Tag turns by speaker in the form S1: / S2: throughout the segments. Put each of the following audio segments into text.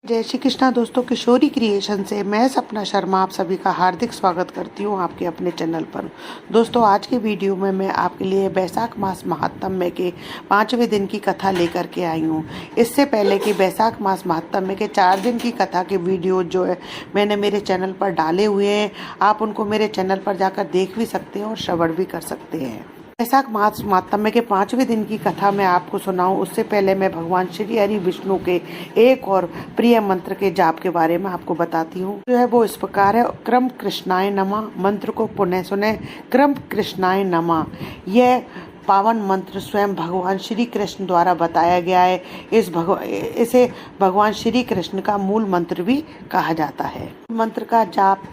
S1: जय श्री कृष्णा दोस्तों, किशोरी क्रिएशन से मैं सपना शर्मा आप सभी का हार्दिक स्वागत करती हूँ आपके अपने चैनल पर। दोस्तों, आज की वीडियो में मैं आपके लिए बैसाख मास महात्म्य के 5वें दिन की कथा लेकर के आई हूँ। इससे पहले कि बैसाख मास महात्म्य के 4 दिन की कथा के वीडियो जो है मैंने मेरे चैनल पर डाले हुए हैं, आप उनको मेरे चैनल पर जाकर देख भी सकते हैं और श्रवण भी कर सकते हैं। बैसाख मास महात्म्य के 5वें दिन की कथा मैं आपको सुनाऊं उससे पहले मैं भगवान श्री हरि विष्णु के एक और प्रिय मंत्र के जाप के बारे में आपको बताती हूँ। जो है वो इस प्रकार है। क्रम कृष्णाय नमः। मंत्र को पुनः सुने। क्रम कृष्णाय नमः। यह पावन मंत्र स्वयं भगवान श्री कृष्ण द्वारा बताया गया है। इसे भगवान श्री कृष्ण का मूल मंत्र भी कहा जाता है। मंत्र का जाप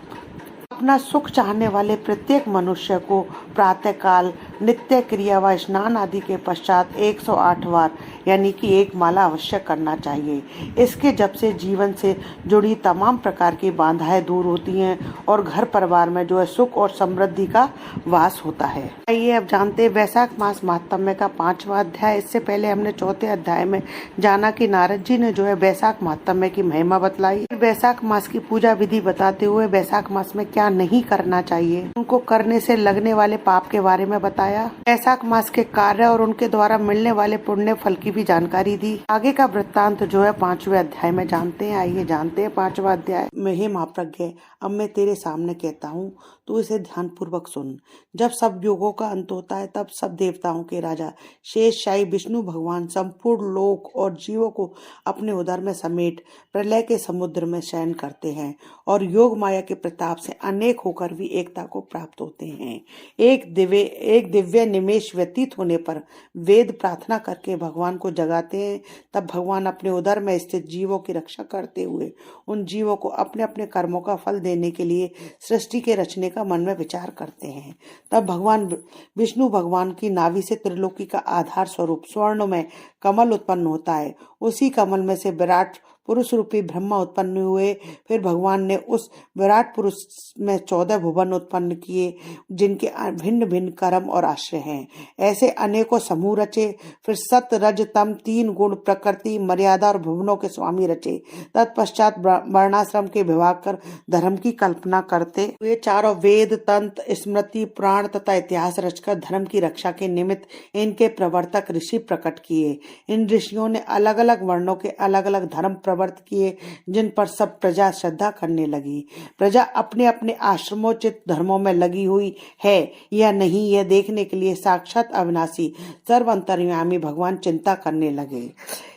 S1: अपना सुख चाहने वाले प्रत्येक मनुष्य को प्रातःकाल नित्य क्रिया व स्नान आदि के पश्चात 108 बार यानी कि 1 माला अवश्य करना चाहिए। इसके जप से जीवन से जुड़ी तमाम प्रकार की बाधाएं दूर होती हैं और घर परिवार में जो है सुख और समृद्धि का वास होता है। आइए अब जानते हैं बैसाख मास महात्म्य का 5वां अध्याय। इससे पहले हमने 4थे अध्याय में जाना कि नारद जी ने जो है बैसाख महात्म्य की महिमा बतलाई। बैसाख मास की पूजा विधि बताते हुए बैसाख मास में क्या नहीं करना चाहिए, उनको करने से लगने वाले पाप के बारे में बताया। बैसाख मास के कार्य और उनके द्वारा मिलने वाले पुण्य फल की भी जानकारी दी। आगे का वृत्तांत जो है 5वें अध्याय में जानते हैं। आइए जानते हैं 5वां अध्याय में। हे महाप्रज्ञ, अब मैं तेरे सामने कहता हूँ, तू इसे ध्यान पूर्वक सुन। जब सब युगों का अंत होता है तब सब देवताओं के राजा शेष शाही विष्णु भगवान संपूर्ण लोक और जीवों को अपने उदर में समेट प्रलय के समुद्र में शयन करते हैं और योग माया के प्रताप से अनेक होकर भी एकता को प्राप्त होते हैं। एक दिव्य निमेष व्यतीत होने पर वेद प्रार्थना करके भगवान को जगाते हैं। तब भगवान अपने उदर में स्थित जीवों की रक्षा करते हुए उन जीवों को अपने अपने कर्मों का फल देने के लिए सृष्टि के रचने का मन में विचार करते हैं। तब भगवान विष्णु भगवान की नाभि से त्रिलोकी का आधार स्वरूप स्वर्ण में कमल उत्पन्न होता है। उसी कमल में से विराट पुरुष रूपी ब्रह्मा उत्पन्न हुए। फिर भगवान ने उस विराट पुरुष में 14 भुवन उत्पन्न किए जिनके भिन्न भिन्न कर्म और आश्रय हैं। ऐसे अनेकों समूह रचे। फिर सत रज तम 3 गुण प्रकृति मर्यादा और भुवनों के स्वामी रचे। तत्पश्चात वर्णाश्रम के विभाग कर धर्म की कल्पना करते हुए चारों वेद तंत्र स्मृति पुराण तथा इतिहास रचकर धर्म की रक्षा के निमित्त इनके प्रवर्तक ऋषि प्रकट किए। इन ऋषियों ने अलग अलग वर्णों के अलग अलग धर्म प्रवर्त किए जिन पर सब प्रजा श्रद्धा करने लगी। प्रजा अपने अपने आश्रमोचित धर्मों में लगी हुई है या नहीं, यह देखने के लिए साक्षात अविनाशी सर्वअंतर्यामी भगवान चिंता करने लगे।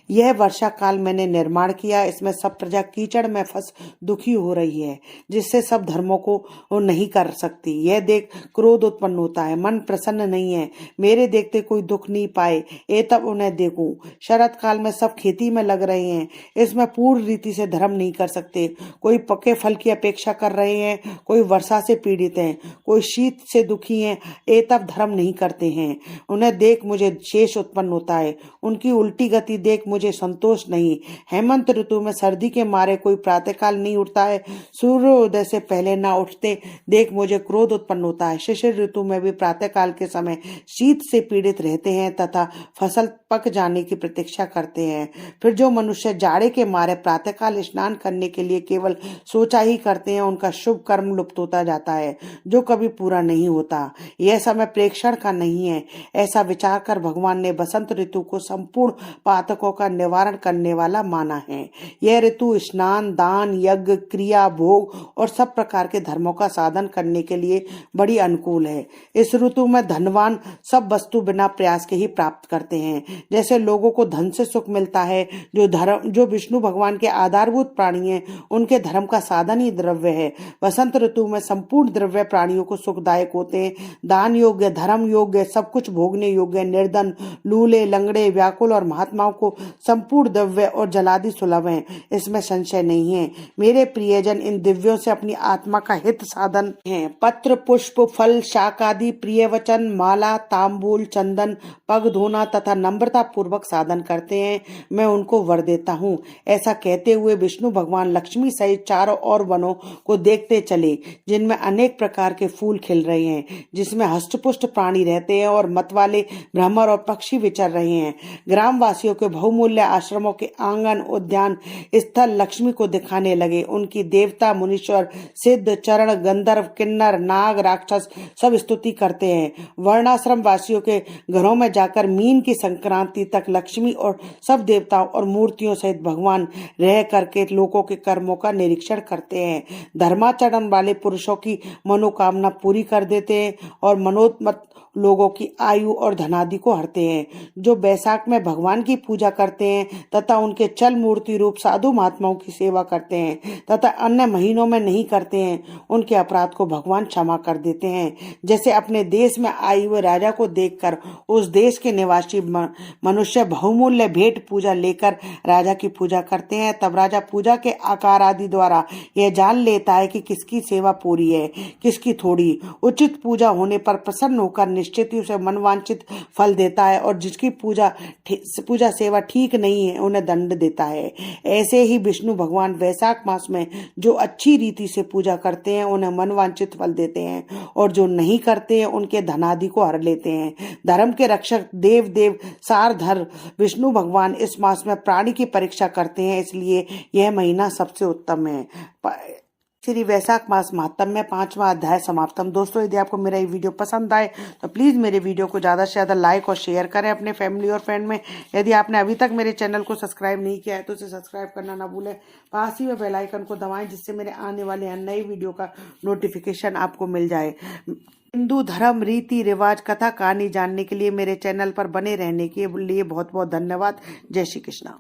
S1: यह वर्षा काल मैंने निर्माण किया, इसमें सब प्रजा कीचड़ में फंस दुखी हो रही है जिससे सब धर्मों को नहीं कर सकती। यह देख क्रोध उत्पन्न होता है, मन प्रसन्न नहीं है। मेरे देखते कोई दुख नहीं पाए, ए तब उन्हें देखूं। शरद काल में सब खेती में लग रहे हैं, इसमें पूर्ण रीति से धर्म नहीं कर सकते। कोई पके फल की अपेक्षा कर रहे हैं, कोई वर्षा से पीड़ित हैं, कोई शीत से दुखी हैं, ए तब धर्म नहीं करते हैं। उन्हें देख मुझे शेष उत्पन्न होता है, उनकी उल्टी गति देख मुझे संतोष नहीं। हेमंत ऋतु में सर्दी के मारे कोई प्रातःकाल नहीं उठता है, सूर्योदय से पहले ना उठते देख मुझे क्रोध उत्पन्न होता है। शिशिर ऋतु में भी प्रातःकाल के समय शीत से पीड़ित रहते हैं तथा फसल पक जाने की प्रतीक्षा करते हैं। फिर जो मनुष्य जाड़े के मारे प्रातःकाल स्नान करने के लिए केवल सोचा ही करते हैं, उनका शुभ कर्म लुप्त होता जाता है जो कभी पूरा नहीं होता। यह समय प्रेक्षण का नहीं है, ऐसा विचार कर भगवान ने बसंत ऋतु को संपूर्ण पातकों का निवारण करने वाला माना है। यह ऋतु स्नान दान यज्ञ क्रिया भोग और सब प्रकार के धर्मों का साधन करने के लिए बड़ी अनुकूल है। इस ऋतु में धनवान सब वस्तु बिना प्रयास के ही प्राप्त करते हैं। जैसे लोगों को धन से सुख मिलता है, जो विष्णु भगवान के आधारभूत प्राणी हैं, उनके धर्म का साधन ही द्रव्य है। वसंत ऋतु में संपूर्ण द्रव्य प्राणियों को सुखदायक होते हैं। दान योग्य धर्म योग्य सब कुछ भोगने योग्य निर्धन लूले लंगड़े व्याकुल और महात्माओं को संपूर्ण दिव्य और जलादि सुलभ है, इसमें संशय नहीं है। मेरे प्रियजन इन दिव्यों से अपनी आत्मा का हित साधन है। पत्र पुष्प फल शाक आदि प्रिय वचन माला तांबूल चंदन पग धोना तथा नम्र पवित्रता पूर्वक साधन करते हैं, मैं उनको वर देता हूँ। ऐसा कहते हुए विष्णु भगवान लक्ष्मी सहित चारों ओर वनों को देखते चले, जिनमें अनेक प्रकार के फूल खिल रहे हैं, जिसमें हष्टपुष्ट प्राणी रहते हैं और मतवाले भ्रमर और पक्षी विचर रहे हैं। ग्रामवासियों के बहुमूल्य आश्रमों के आंगन, उद्यान स्थल लक्ष्मी को दिखाने लगे। उनकी देवता, मुनीश्वर, सिद्ध, चरण, गंधर्व, किन्नर, नाग, राक्षस सब स्तुति करते हैं। वर्णाश्रम वासियों के घरों में जाकर मीन की संक्रांति तक लक्ष्मी और सब देवताओं और मूर्तियों सहित भगवान रह करके लोगों के कर्मों का निरीक्षण करते हैं। धर्माचरण वाले पुरुषों की मनोकामना पूरी कर देते हैं और मनोन्मत्त लोगों की आयु और धनादि को हरते हैं। जो बैसाख में भगवान की पूजा करते हैं तथा उनके चल मूर्ति रूप साधु महात्माओं की सेवा करते हैं तथा अन्य महीनों में नहीं करते हैं, उनके अपराध को भगवान क्षमा कर देते हैं। जैसे अपने देश में आए हुए राजा को देखकर उस देश के निवासी मनुष्य बहुमूल्य भेंट पूजा लेकर राजा की पूजा करते हैं, तब राजा पूजा के आकार आदि द्वारा यह जान लेता है कि किसकी सेवा पूरी है, किसकी थोड़ी। उचित पूजा होने पर प्रसन्न होकर निश्चित ही उसे मनवांछित फल देता है और जिसकी पूजा सेवा ठीक नहीं है उन्हें दंड देता है। ऐसे ही विष्णु भगवान वैशाख मास में जो अच्छी रीति से पूजा करते हैं उन्हें मनवांछित फल देते हैं और जो नहीं करते हैं उनके धनादि को हर लेते हैं। धर्म के रक्षक देव सारधर विष्णु भगवान इस मास में प्राणी की परीक्षा करते हैं, इसलिए यह महीना सबसे उत्तम है। श्री वैशाख मास महात्म में 5वां अध्याय समाप्तम। दोस्तों, यदि आपको मेरा ये वीडियो पसंद आए तो प्लीज़ मेरे वीडियो को ज़्यादा से ज़्यादा लाइक और शेयर करें अपने फैमिली और फ्रेंड में। यदि आपने अभी तक मेरे चैनल को सब्सक्राइब नहीं किया है तो उसे सब्सक्राइब करना ना भूलें। पास ही में बेल आइकन को दबाएं जिससे मेरे आने वाले हर नई वीडियो का नोटिफिकेशन आपको मिल जाए। हिंदू धर्म, रीति रिवाज, कथा कहानी जानने के लिए मेरे चैनल पर बने रहने के लिए बहुत बहुत धन्यवाद। जय श्री कृष्णा।